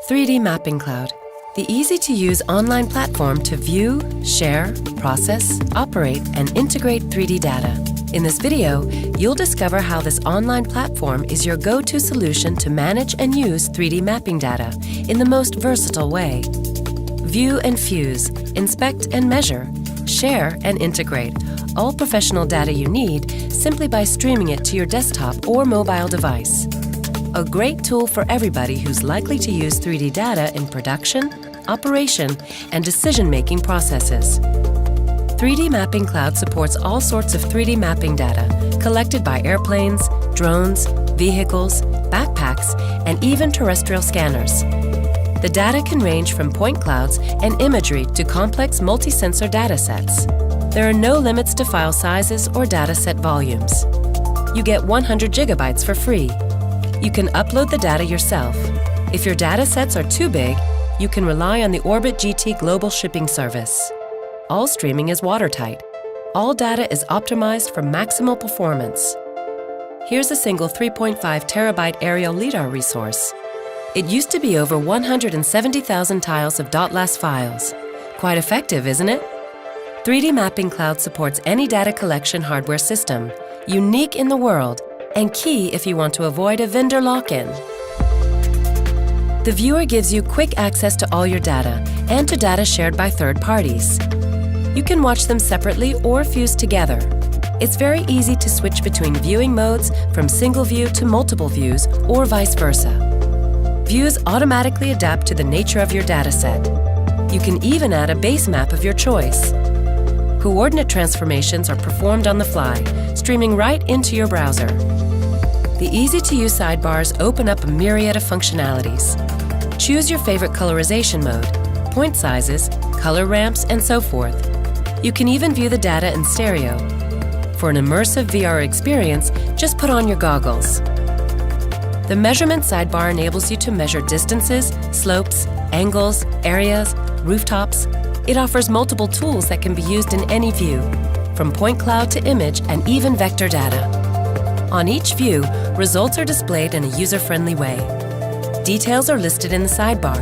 3D Mapping Cloud, the easy-to-use online platform to view, share, process, operate, and integrate 3D data. In this video, you'll discover how this online platform is your go-to solution to manage and use 3D mapping data in the most versatile way. View and fuse, inspect and measure, share and integrate all professional data you need simply by streaming it to your desktop or mobile device. A great tool for everybody who's likely to use 3D data in production, operation, and decision-making processes. 3D Mapping Cloud supports all sorts of 3D mapping data collected by airplanes, drones, vehicles, backpacks, and even terrestrial scanners. The data can range from point clouds and imagery to complex multi-sensor data sets. There are no limits to file sizes or data set volumes. You get 100 gigabytes for free. You can upload the data yourself. If your data sets are too big, you can rely on the Orbit GT global shipping service. All streaming is watertight. All data is optimized for maximal performance. Here's a single 3.5 terabyte aerial LiDAR resource. It used to be over 170,000 tiles of .las files. Quite effective, isn't it? 3D Mapping Cloud supports any data collection hardware system, unique in the world, and key if you want to avoid a vendor lock-in. The viewer gives you quick access to all your data and to data shared by third parties. You can watch them separately or fuse together. It's very easy to switch between viewing modes from single view to multiple views or vice versa. Views automatically adapt to the nature of your dataset. You can even add a base map of your choice. Coordinate transformations are performed on the fly, streaming right into your browser. The easy-to-use sidebars open up a myriad of functionalities. Choose your favorite colorization mode, point sizes, color ramps, and so forth. You can even view the data in stereo. For an immersive VR experience, just put on your goggles. The measurement sidebar enables you to measure distances, slopes, angles, areas, rooftops. It offers multiple tools that can be used in any view, from point cloud to image and even vector data. On each view, results are displayed in a user-friendly way. Details are listed in the sidebar.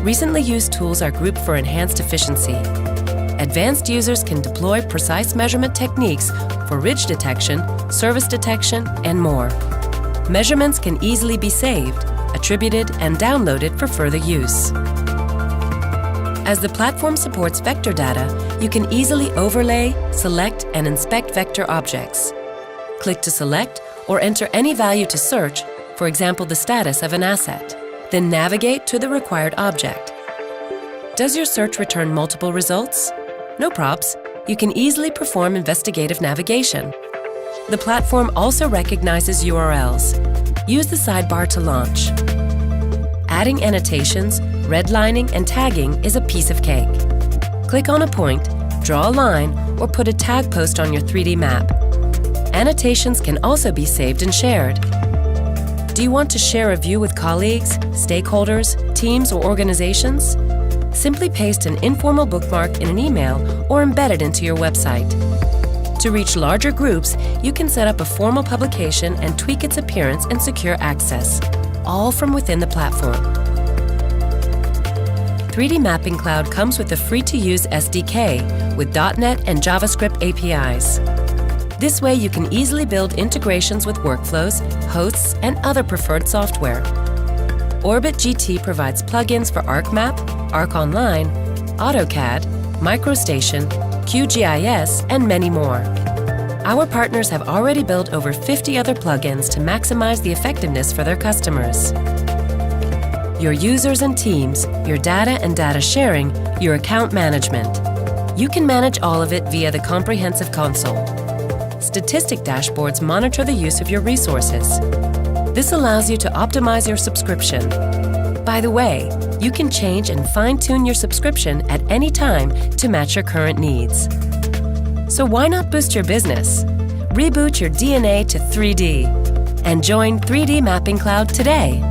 Recently used tools are grouped for enhanced efficiency. Advanced users can deploy precise measurement techniques for ridge detection, surface detection, and more. Measurements can easily be saved, attributed, and downloaded for further use. As the platform supports vector data, you can easily overlay, select, and inspect vector objects. Click to select or enter any value to search, for example the status of an asset. Then navigate to the required object. Does your search return multiple results? No props. You can easily perform investigative navigation. The platform also recognizes URLs. Use the sidebar to launch. Adding annotations, redlining, and tagging is a piece of cake. Click on a point, draw a line, or put a tag post on your 3D map. Annotations can also be saved and shared. Do you want to share a view with colleagues, stakeholders, teams, or organizations? Simply paste an informal bookmark in an email or embed it into your website. To reach larger groups, you can set up a formal publication and tweak its appearance and secure access, all from within the platform. 3D Mapping Cloud comes with a free-to-use SDK with .NET and JavaScript APIs. This way you can easily build integrations with workflows, hosts, and other preferred software. Orbit GT provides plugins for ArcMap, ArcOnline, Autocad, microstation, QGIS, and many more. Our partners have already built over 50 other plugins to maximize the effectiveness for their customers. Your users and teams, your data and data sharing, your account management. You can manage all of it via the comprehensive console. Statistic dashboards monitor the use of your resources. This allows you to optimize your subscription. By the way, you can change and fine-tune your subscription at any time to match your current needs. So why not boost your business? Reboot your DNA to 3D and join 3D Mapping Cloud today.